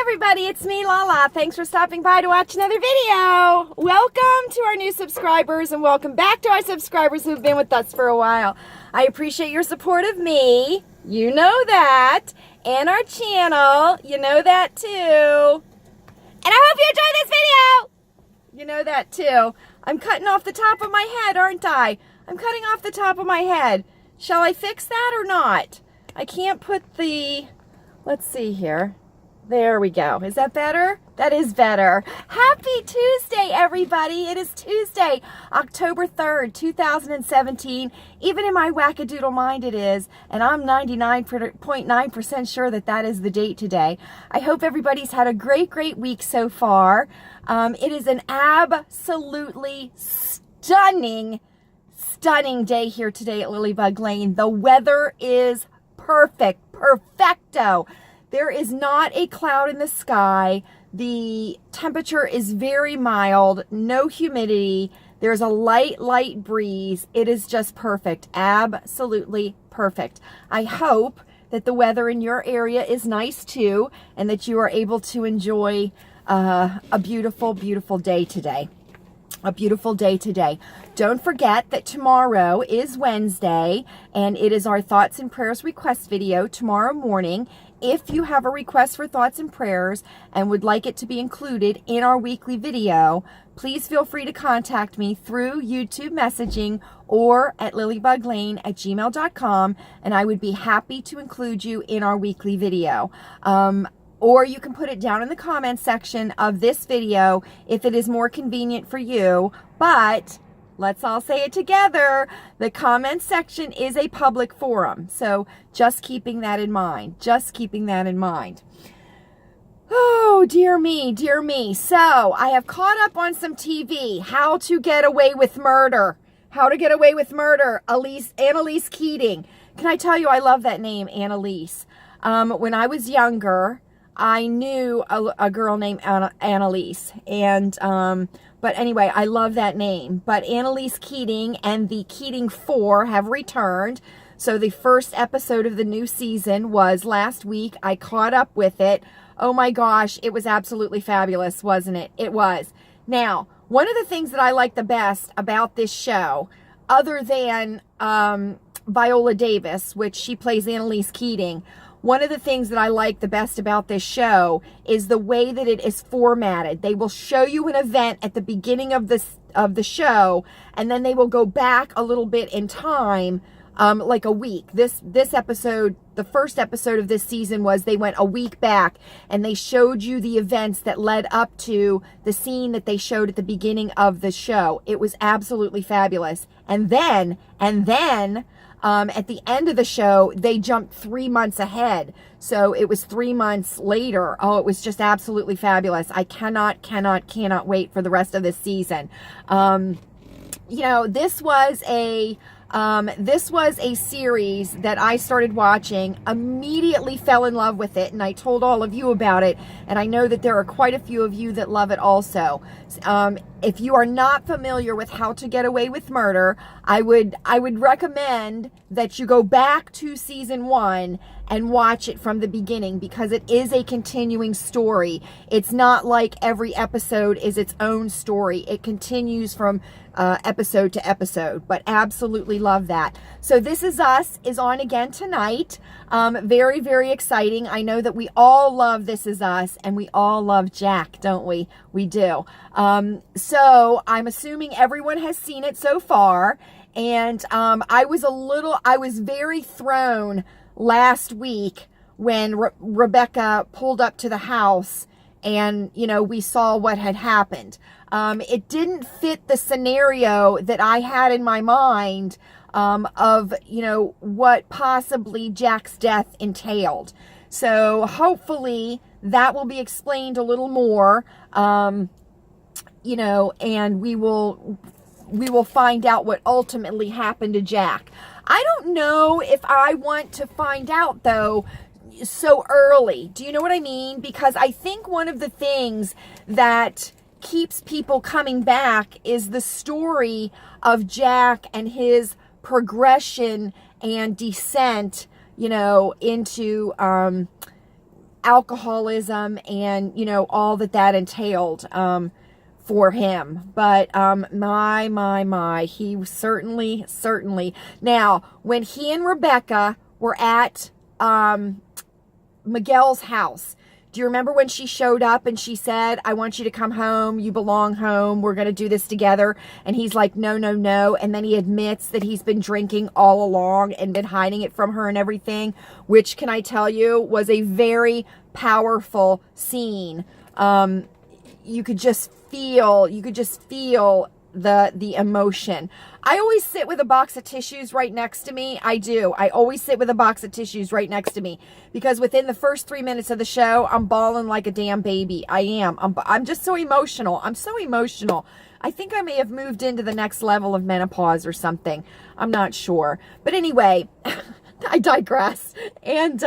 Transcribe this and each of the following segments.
everybody, it's me, Lala. Thanks for stopping by to watch another video. Welcome to our new subscribers and welcome back to our subscribers who've been with us for a while. I appreciate your support of me. You know that. And our channel. You know that too. And I hope you enjoy this video. You know that too. I'm cutting off the top of my head, aren't I? I'm cutting off the top of my head. Shall I fix that or not? I can't put the... Let's see here. There we go. Is that better? That is better. Happy Tuesday, everybody. It is Tuesday, October 3rd, 2017. Even in my wackadoodle mind it is, and I'm 99.9% sure that that is the date today. I hope everybody's had a great week so far. It is an absolutely stunning day here today at Lilleybugglane. The weather is perfecto. There is not a cloud in the sky. The temperature is very mild, no humidity. There's a light breeze. It is just perfect, absolutely perfect. I hope that the weather in your area is nice too, and that you are able to enjoy a beautiful day today. A beautiful day today. Don't forget that tomorrow is Wednesday, and it is our Thoughts and Prayers request video tomorrow morning. If you have a request for thoughts and prayers and would like it to be included in our weekly video, please feel free to contact me through YouTube messaging or at lilleybugglane@gmail.com, and I would be happy to include you in our weekly video. Or you can put it down in the comments section of this video if it is more convenient for you. But let's all say it together. The comments section is a public forum. So just keeping that in mind. Just keeping that in mind. Oh, dear me, dear me. So I have caught up on some TV. How to Get Away with Murder. How to Get Away with Murder. Annalise Keating. Can I tell you, I love that name, Annalise. When I was younger, I knew a girl named Annalise, and but anyway, I love that name. But Annalise Keating and the Keating 4 have returned. So the first episode of the new season was last week. I caught up with it. Oh my gosh, it was absolutely fabulous, wasn't it? It was. Now, one of the things that I like the best about this show, other than Viola Davis, which she plays Annalise Keating, one of the things that I like the best about this show is the way that it is formatted. They will show you an event at the beginning of the show, and then they will go back a little bit in time, like a week. This episode, the first episode of this season, was they went a week back, and they showed you the events that led up to the scene that they showed at the beginning of the show. It was absolutely fabulous. And then at the end of the show, they jumped 3 months ahead. So it was 3 months later. Oh, it was just absolutely fabulous. I cannot wait for the rest of this season. You know, this was a series that I started watching, immediately fell in love with it, and I told all of you about it, and I know that there are quite a few of you that love it also. If you are not familiar with How to Get Away with Murder, I would recommend that you go back to season 1 and watch it from the beginning, because it is a continuing story. It's not like every episode is its own story. It continues from episode to episode, but absolutely love that. So This Is Us is on again tonight. Very exciting. I know that we all love This Is Us, and we all love Jack, don't we? We do. So I'm assuming everyone has seen it so far, and I was very thrown last week when Rebecca pulled up to the house and, you know, we saw what had happened. It didn't fit the scenario that I had in my mind of, you know, what possibly Jack's death entailed. So hopefully that will be explained a little more, you know, and we will find out what ultimately happened to Jack. I don't know if I want to find out, though, so early. Do you know what I mean? Because I think one of the things that keeps people coming back is the story of Jack and his progression and descent, you know, into alcoholism and, you know, all that entailed for him. But my, he certainly. Now, when he and Rebecca were at Miguel's house, do you remember when she showed up and she said, I want you to come home. You belong home. We're going to do this together. And he's like, no, no, no. And then he admits that he's been drinking all along and been hiding it from her and everything, which, can I tell you, was a very powerful scene. You could just feel the emotion. I always sit with a box of tissues right next to me. I do. I always sit with a box of tissues right next to me because within the first 3 minutes of the show, I'm bawling like a damn baby. I am. I'm just so emotional. I'm so emotional. I think I may have moved into the next level of menopause or something. I'm not sure. But anyway, I digress. And,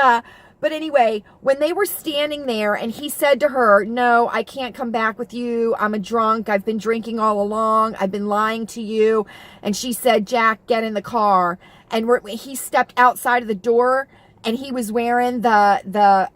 but anyway, when they were standing there and he said to her, no, I can't come back with you. I'm a drunk. I've been drinking all along. I've been lying to you. And she said, Jack, get in the car. And he stepped outside of the door and he was wearing the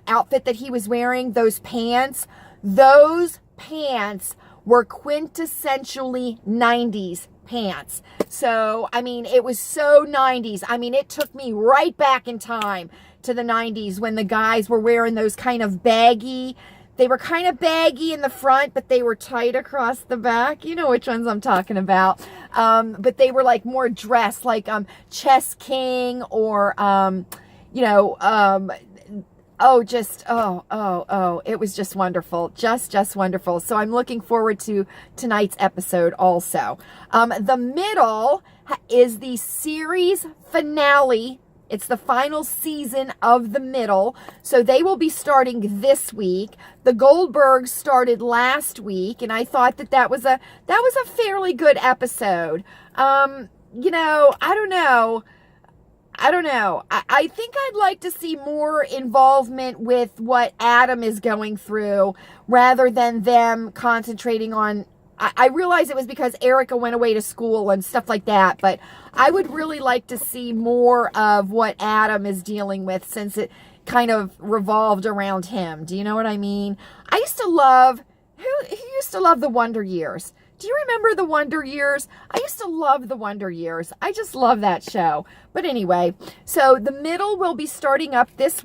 outfit that he was wearing, those pants. Those pants were quintessentially 90s pants. So, I mean, it was so 90s. I mean, it took me right back in time to the 90s when the guys were wearing those kind of baggy, they were kind of baggy in the front, but they were tight across the back. You know which ones I'm talking about. But they were like more dressed, like Chess King or, you know, it was just wonderful. Just wonderful. So I'm looking forward to tonight's episode also. The middle is the series finale. It's the final season of The Middle. So they will be starting this week. The Goldbergs started last week, and I thought that was a fairly good episode. You know, I don't know. I think I'd like to see more involvement with what Adam is going through rather than them concentrating on, I realize it was because Erica went away to school and stuff like that, but I would really like to see more of what Adam is dealing with since it kind of revolved around him. Do you know what I mean? I used to love, who used to love the Wonder Years? Do you remember the Wonder Years? I used to love the Wonder Years. I just love that show. But anyway, so The Middle will be starting up this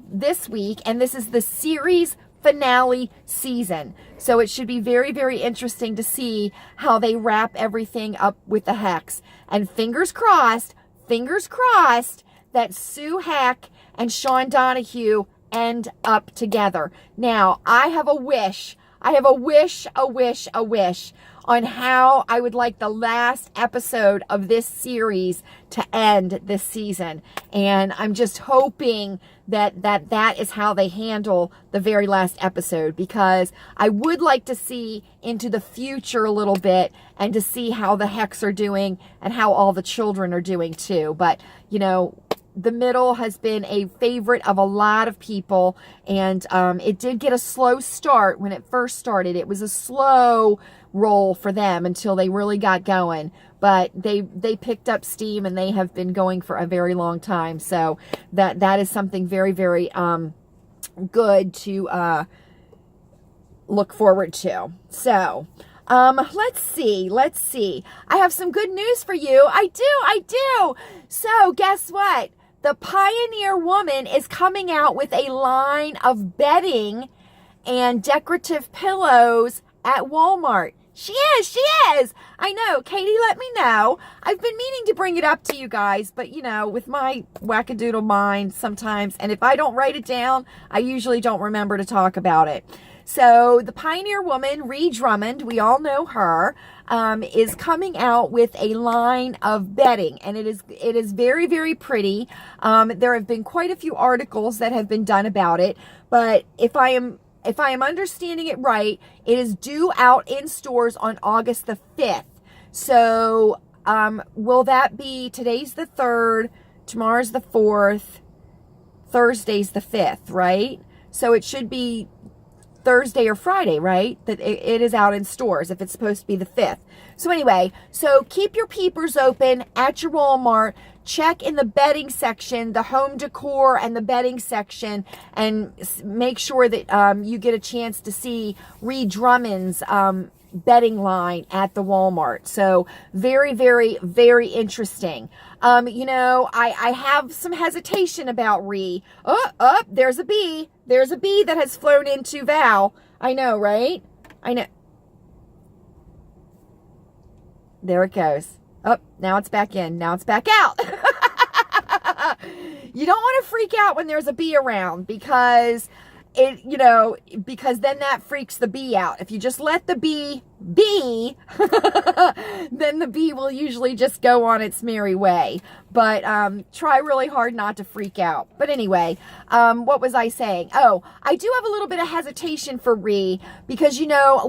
week, and this is the series finale season. So it should be very, very interesting to see how they wrap everything up with the Hex. And fingers crossed that Sue Heck and Sean Donahue end up together. Now, I have a wish on how I would like the last episode of this series to end this season. And I'm just hoping that is how they handle the very last episode, because I would like to see into the future a little bit and to see how the Hex are doing and how all the children are doing too. But, you know, The Middle has been a favorite of a lot of people, and it did get a slow start when it first started. It was a slow roll for them until they really got going, but they picked up steam and they have been going for a very long time. So that is something very, very good to look forward to. So let's see. I have some good news for you. I do. So guess what? The Pioneer Woman is coming out with a line of bedding and decorative pillows at Walmart. She is. I know. Katie let me know. I've been meaning to bring it up to you guys, but you know, with my wackadoodle mind sometimes, and if I don't write it down, I usually don't remember to talk about it. So the Pioneer Woman, Ree Drummond, we all know her, is coming out with a line of bedding, and it is very, very pretty. There have been quite a few articles that have been done about it, but if I am understanding it right, it is due out in stores on August the 5th. So will that be, today's the 3rd, tomorrow's the 4th, Thursday's the 5th, right? So it should be Thursday or Friday, right? That it is out in stores if it's supposed to be the 5th. So anyway, so keep your peepers open at your Walmart check in the bedding section, the home decor and the bedding section, and make sure that you get a chance to see Ree Drummond's bedding line at the Walmart. So very, very, very interesting. You know, I have some hesitation about Ree. There's a bee. There's a bee that has flown into Val. I know, right? I know. There it goes. Oh, now it's back in. Now it's back out. You don't want to freak out when there's a bee around, because because then that freaks the bee out. If you just let the bee be, then the bee will usually just go on its merry way. But try really hard not to freak out. But anyway, what was I saying? Oh, I do have a little bit of hesitation for Ree, because,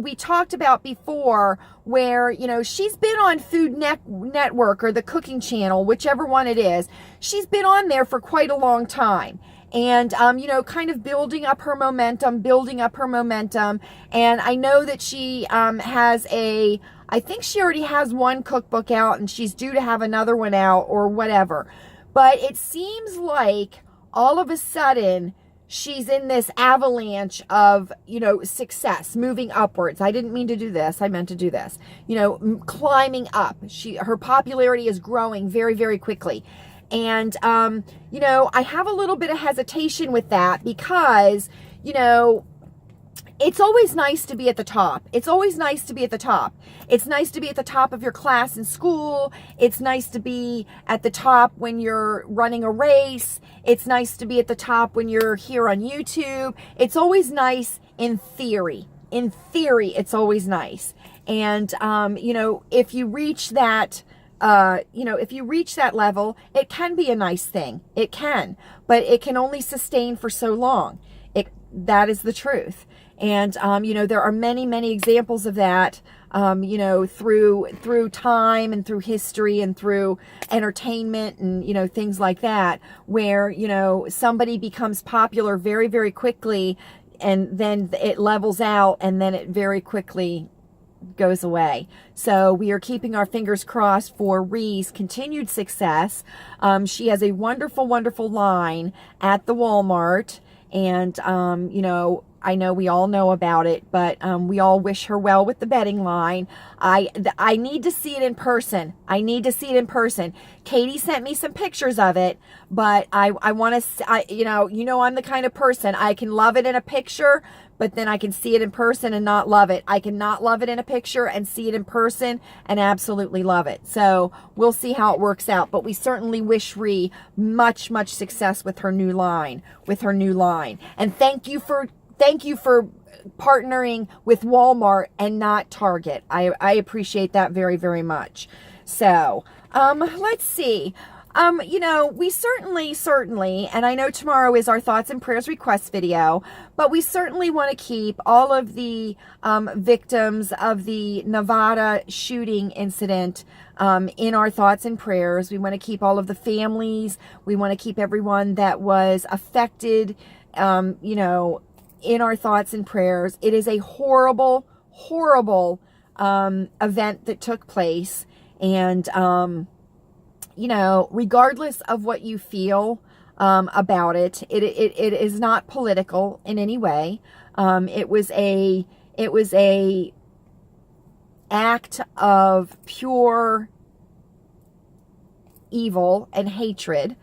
we talked about before where, she's been on Food Network or the Cooking Channel, whichever one it is. She's been on there for quite a long time. And, kind of building up her momentum. And I know that she I think she already has one cookbook out, and she's due to have another one out or whatever. But it seems like all of a sudden she's in this avalanche of, success, moving upwards. I didn't mean to do this. I meant to do this. Climbing up. Her popularity is growing very, very quickly. And, I have a little bit of hesitation with that, because, it's always nice to be at the top. It's always nice to be at the top. It's nice to be at the top of your class in school. It's nice to be at the top when you're running a race. It's nice to be at the top when you're here on YouTube. It's always nice in theory. In theory, it's always nice. And, if you reach that, if you reach that level, it can be a nice thing. It can, but it can only sustain for so long. That is the truth. And, there are many, many examples of that, through time and through history and through entertainment and, things like that, where, somebody becomes popular very, very quickly, and then it levels out, and then it very quickly goes away. So we are keeping our fingers crossed for Ree's continued success. She has a wonderful, wonderful line at the Walmart, and, I know we all know about it, but we all wish her well with the bedding line. I need to see it in person. Katie sent me some pictures of it, but I want to, I'm the kind of person, I can love it in a picture, but then I can see it in person and not love it. I cannot love it in a picture and see it in person and absolutely love it. So we'll see how it works out. But we certainly wish Ree much, much success with her new line. And thank you for partnering with Walmart and not Target. I appreciate that very, very much. So, let's see. We certainly, and I know tomorrow is our thoughts and prayers request video, but we certainly want to keep all of the victims of the Nevada shooting incident in our thoughts and prayers. We want to keep all of the families. We want to keep everyone that was affected, in our thoughts and prayers. It is a horrible, horrible event that took place. And, regardless of what you feel about it, it is not political in any way. It was a act of pure evil and hatred.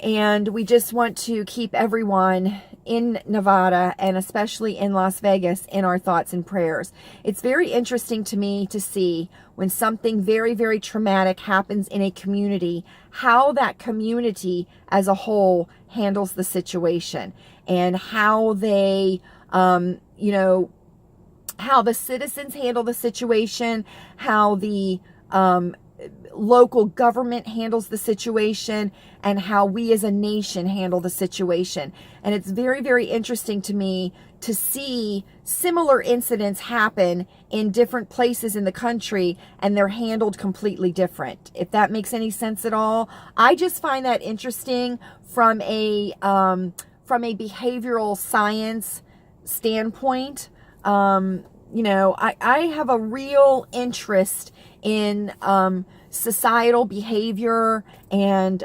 And we just want to keep everyone in Nevada, and especially in Las Vegas, in our thoughts and prayers. It's very interesting to me to see when something very, very traumatic happens in a community, how that community as a whole handles the situation, and how they, how the citizens handle the situation, how the local government handles the situation, and how we as a nation handle the situation. And it's very, very interesting to me to see similar incidents happen in different places in the country, and they're handled completely different. If that makes any sense at all. I just find that interesting from a behavioral science standpoint. I have a real interest in societal behavior and,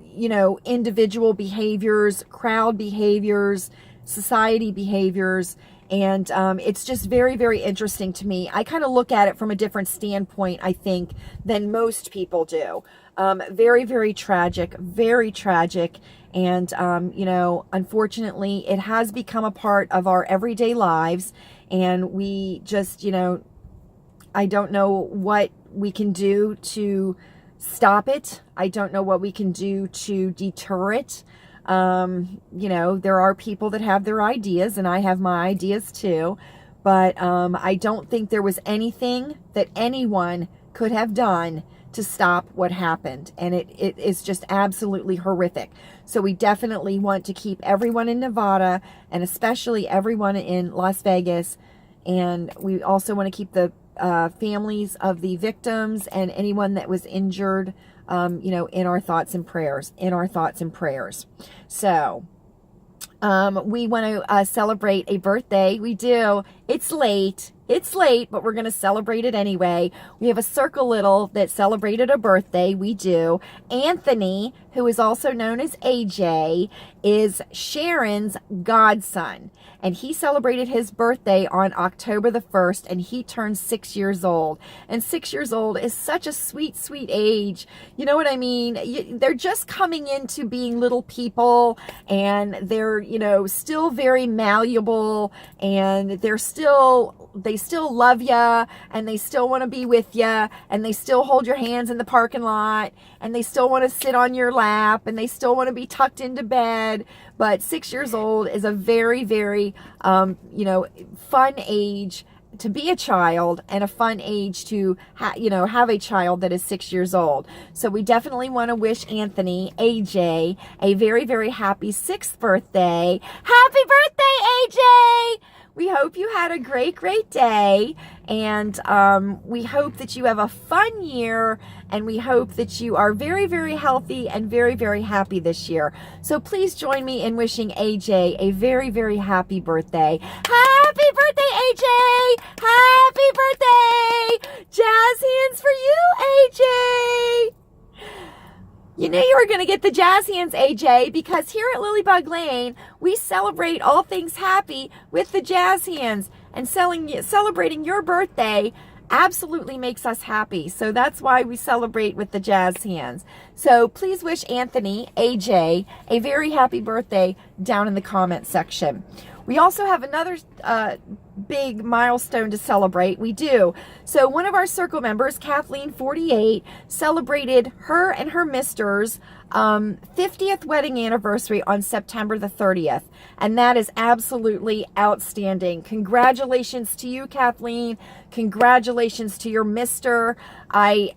you know, individual behaviors, crowd behaviors, society behaviors. And it's just very, very interesting to me. I kind of look at it from a different standpoint, I think, than most people do. Very, very tragic, very tragic. And, you know, unfortunately, it has become a part of our everyday lives. And we just, you know, I don't know what we can do to stop it. I don't know what we can do to deter it. You know, there are people that have their ideas, and I have my ideas too, but I don't think there was anything that anyone could have done to stop what happened, and it is just absolutely horrific. So we definitely want to keep everyone in Nevada, and especially everyone in Las Vegas, and we also want to keep the families of the victims and anyone that was injured, you know, in our thoughts and prayers, So, we want to celebrate a birthday. We do. It's late, but we're going to celebrate it anyway. We have a Circle Little that celebrated a birthday. We do. Anthony, who is also known as AJ, is Sharon's godson. And he celebrated his birthday on October the 1st, and he turned 6 years old. And 6 years old is such a sweet, sweet age. You know what I mean? They're just coming into being little people, and they're, you know, still very malleable, and they still love you, and they still want to be with you, and they still hold your hands in the parking lot, and they still want to sit on your lap, and they still want to be tucked into bed. But 6 years old is a very, very, you know, fun age to be a child, and a fun age to, you know, have a child that is 6 years old. So we definitely want to wish Anthony, AJ, a very, very happy 6th birthday. Happy birthday, AJ! We hope you had a great, great day, and we hope that you have a fun year, and we hope that you are very, very healthy and very, very happy this year. So please join me in wishing AJ a very, very happy birthday. Happy birthday, AJ! Happy birthday! Jazz hands for you, AJ! You knew you were going to get the jazz hands, AJ, because here at Lilleybugglane, we celebrate all things happy with the jazz hands. And celebrating your birthday absolutely makes us happy. So that's why we celebrate with the jazz hands. So please wish Anthony, AJ, a very happy birthday down in the comment section. We also have another big milestone to celebrate. We do. So one of our circle members, Kathleen 48, celebrated her and her mister's 50th wedding anniversary on September the 30th. And that is absolutely outstanding. Congratulations to you, Kathleen. Congratulations to your mister. You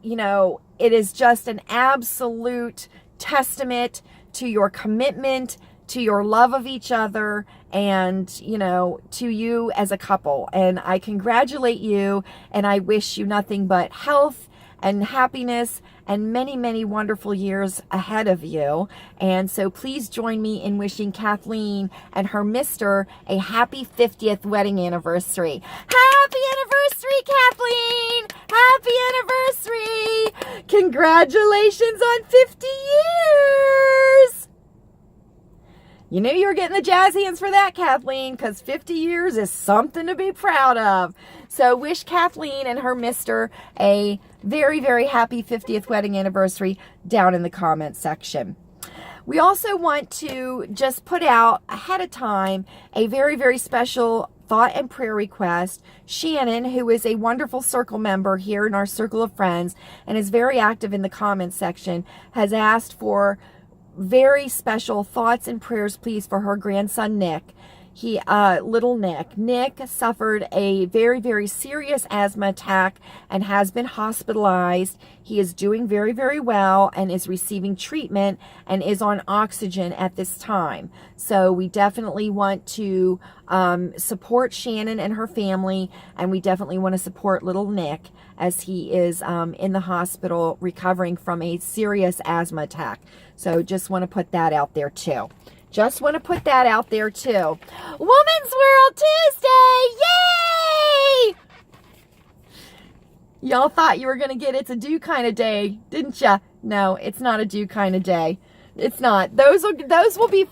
know, it is just an absolute testament to your commitment, to your love of each other, and, you know, to you as a couple. And I congratulate you, and I wish you nothing but health and happiness and many, many wonderful years ahead of you. And so please join me in wishing Kathleen and her mister a happy 50th wedding anniversary. Happy anniversary, Kathleen! Happy anniversary! Congratulations on 50 years! You knew you were getting the jazz hands for that, Kathleen, because 50 years is something to be proud of. So wish Kathleen and her mister a very, very happy 50th wedding anniversary down in the comment section. We also want to just put out ahead of time a very, very special thought and prayer request. Shannon, who is a wonderful circle member here in our circle of friends and is very active in the comment section, has asked for very special thoughts and prayers, please, for her grandson, Nick. Little Nick. Nick suffered a very, very serious asthma attack and has been hospitalized. He is doing very, very well and is receiving treatment and is on oxygen at this time. So we definitely want to support Shannon and her family, and we definitely want to support little Nick as he is in the hospital recovering from a serious asthma attack. So just want to put that out there too. Just want to put that out there too. Women's World Tuesday! Yay! Y'all thought you were going to get It's a Do kind of day, didn't ya? No, it's not a do kind of day. It's not. Those will be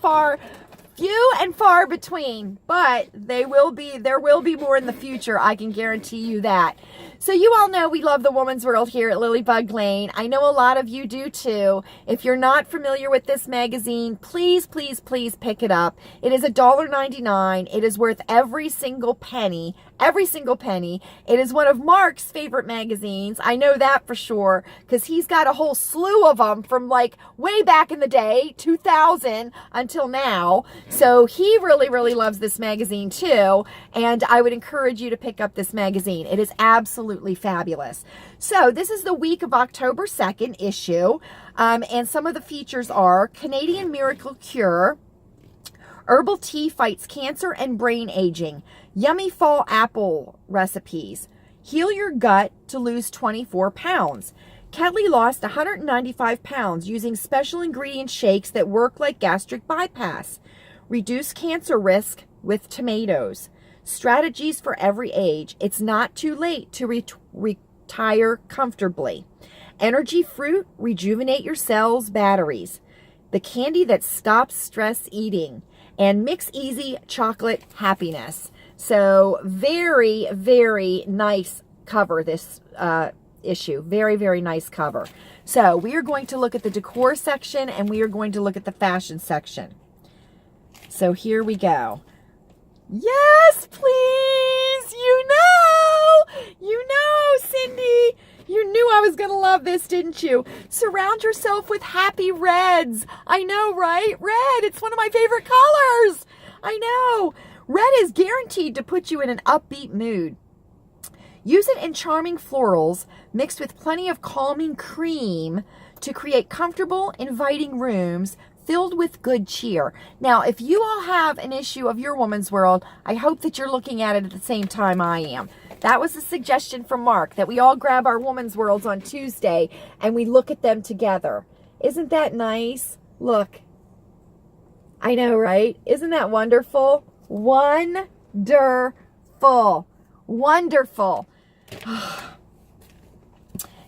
few and far between, but there will be more in the future. I can guarantee you that. So you all know we love the Woman's World here at Lilleybugglane. I know a lot of you do too. If you're not familiar with this magazine, please, please, please pick it up. It is $1.99. It is worth every single penny. Every single penny. It is one of Mark's favorite magazines. I know that for sure, because he's got a whole slew of them from like way back in the day, 2000 until now. So he really, really loves this magazine too. And I would encourage you to pick up this magazine. It is absolutely fabulous. So this is the week of October 2nd issue. And some of the features are Canadian Miracle Cure, Herbal Tea Fights Cancer and Brain Aging, Yummy Fall Apple Recipes, Heal Your Gut to Lose 24 Pounds. Kelly lost 195 pounds using special ingredient shakes that work like gastric bypass. Reduce cancer risk with tomatoes. Strategies for every age. It's not too late to retire comfortably. Energy Fruit, rejuvenate your cells, batteries. The candy that stops stress eating. And Mix Easy Chocolate Happiness. So very, very nice cover, this issue. Very, very nice cover. So we are going to look at the decor section and we are going to look at the fashion section. So here we go. Yes, please. You know, Cindy. You knew I was going to love this, didn't you? Surround yourself with happy reds. I know, right? Red, it's one of my favorite colors. I know. Red is guaranteed to put you in an upbeat mood. Use it in charming florals mixed with plenty of calming cream to create comfortable, inviting rooms filled with good cheer. Now, if you all have an issue of your Woman's World, I hope that you're looking at it at the same time I am. That was a suggestion from Mark, that we all grab our Woman's Worlds on Tuesday and we look at them together. Isn't that nice? Look. I know, right? Isn't that wonderful? Wonderful. Wonderful.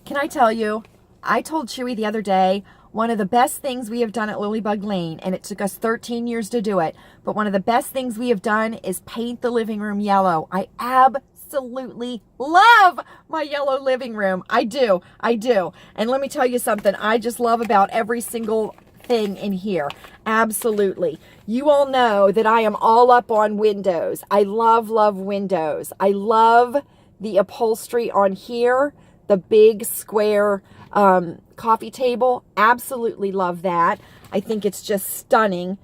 Can I tell you, I told Chewy the other day, one of the best things we have done at Lilleybugglane, and it took us 13 years to do it, but one of the best things we have done is paint the living room yellow. I absolutely love my yellow living room. I do. And let me tell you something I just love about every single thing in here. Absolutely. You all know that I am all up on windows. I love windows. I love the upholstery on here, the big square coffee table. Absolutely love that. I think it's just stunning.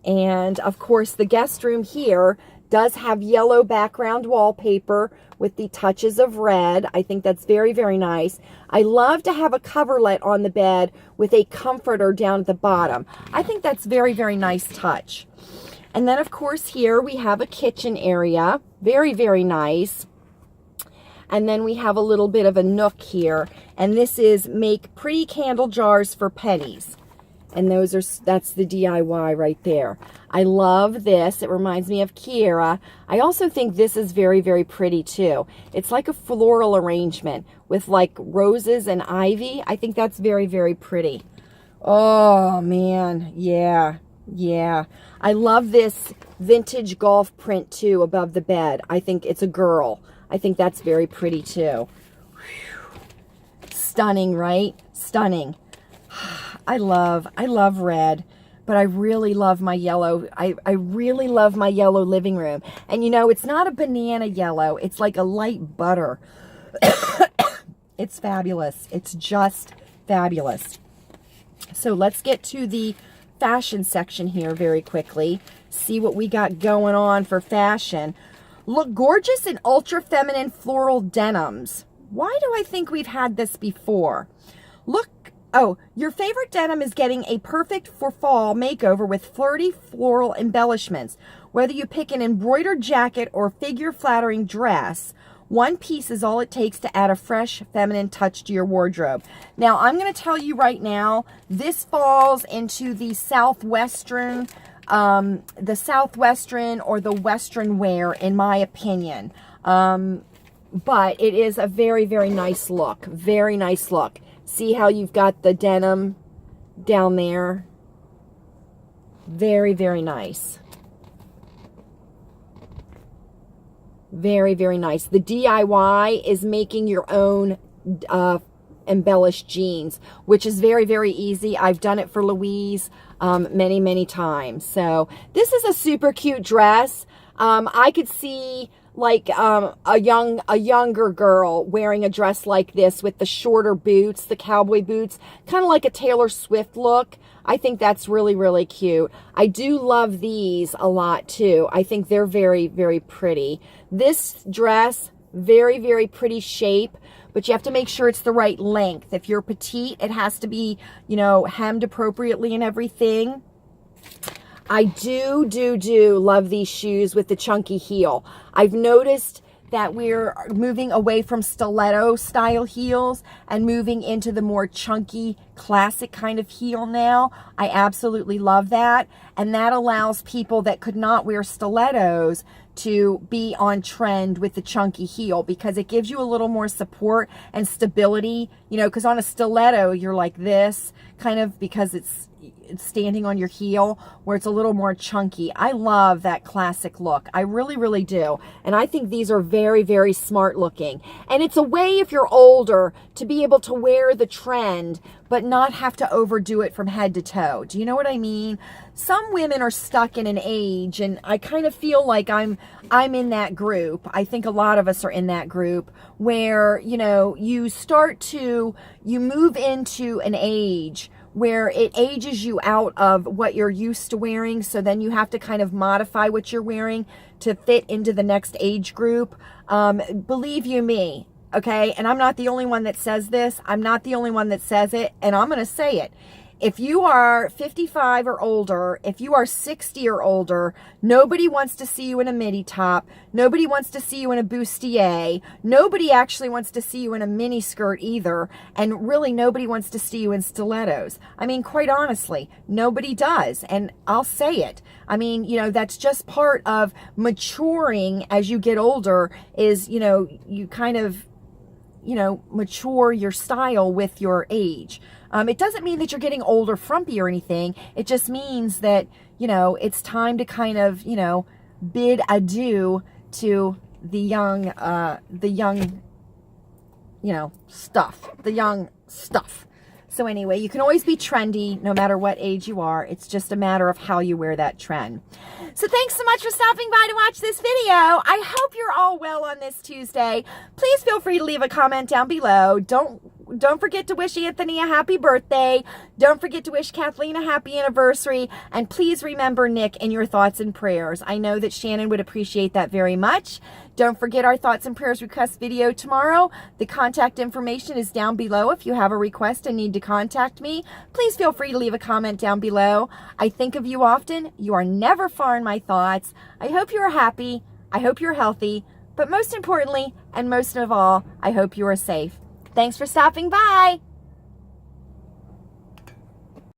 And of course the guest room here does have yellow background wallpaper with the touches of red. I think that's very, very nice. I love to have a coverlet on the bed with a comforter down at the bottom. I think that's very, very nice touch. And then of course here we have a kitchen area. Very, very nice. And then we have a little bit of a nook here. And this is make pretty candle jars for pennies. And that's the DIY right there. I love this. It reminds me of Kiera. I also think this is very, very pretty too. It's like a floral arrangement with like roses and ivy. I think that's very, very pretty. Oh man, yeah. I love this vintage golf print too above the bed. I think it's a girl. I think that's very pretty too. Whew. Stunning, right? Stunning. I love red, but I really love my yellow. I really love my yellow living room. And you know, it's not a banana yellow. It's like a light butter. It's fabulous. It's just fabulous. So let's get to the fashion section here very quickly. See what we got going on for fashion. Look gorgeous in ultra feminine floral denims. Why do I think we've had this before? Oh, your favorite denim is getting a perfect for fall makeover with flirty floral embellishments. Whether you pick an embroidered jacket or figure-flattering dress, one piece is all it takes to add a fresh feminine touch to your wardrobe. Now, I'm going to tell you right now, this falls into the southwestern or the western wear, in my opinion. but it is a very, very nice look. Very nice look. See how you've got the denim down there? Very, very nice. Very, very nice. The DIY is making your own embellished jeans, which is very, very easy. I've done it for Louise many, many times. So this is a super cute dress. I could see like a younger girl wearing a dress like this with the shorter boots, the cowboy boots, kind of like a Taylor Swift look. I think that's really, really cute. I do love these a lot too. I think they're very, very pretty. This dress, very, very pretty shape, but you have to make sure it's the right length. If you're petite, it has to be, you know, hemmed appropriately and everything. I do love these shoes with the chunky heel. I've noticed that we're moving away from stiletto style heels and moving into the more chunky classic kind of heel now. I absolutely love that. And that allows people that could not wear stilettos to be on trend with the chunky heel, because it gives you a little more support and stability, you know, because on a stiletto you're like this kind of, because it's standing on your heel, where it's a little more chunky. I love that classic look. I really, really do. And I think these are very, very smart looking. And it's a way, if you're older, to be able to wear the trend, but not have to overdo it from head to toe. Do you know what I mean? Some women are stuck in an age, and I kind of feel like I'm in that group. I think a lot of us are in that group where, you know, you move into an age where it ages you out of what you're used to wearing. So then you have to kind of modify what you're wearing to fit into the next age group. Believe you me, okay? And I'm not the only one that says this. I'm not the only one that says it, and I'm going to say it. If you are 55 or older, if you are 60 or older, nobody wants to see you in a midi top. Nobody wants to see you in a bustier. Nobody actually wants to see you in a mini skirt either. And really, nobody wants to see you in stilettos. I mean, quite honestly, nobody does. And I'll say it. I mean, you know, that's just part of maturing as you get older, is, you know, you kind of, you know, mature your style with your age. It doesn't mean that you're getting old or frumpy or anything. It just means that, you know, it's time to kind of, you know, bid adieu to the young, you know, the young stuff. So anyway, you can always be trendy no matter what age you are. It's just a matter of how you wear that trend. So thanks so much for stopping by to watch this video. I hope you're all well on this Tuesday. Please feel free to leave a comment down below. Don't forget to wish Anthony a happy birthday. Don't forget to wish Kathleen a happy anniversary. And please remember Nick in your thoughts and prayers. I know that Shannon would appreciate that very much. Don't forget our thoughts and prayers request video tomorrow. The contact information is down below. If you have a request and need to contact me, please feel free to leave a comment down below. I think of you often. You are never far in my thoughts. I hope you are happy. I hope you're healthy. But most importantly, and most of all, I hope you are safe. Thanks for stopping by.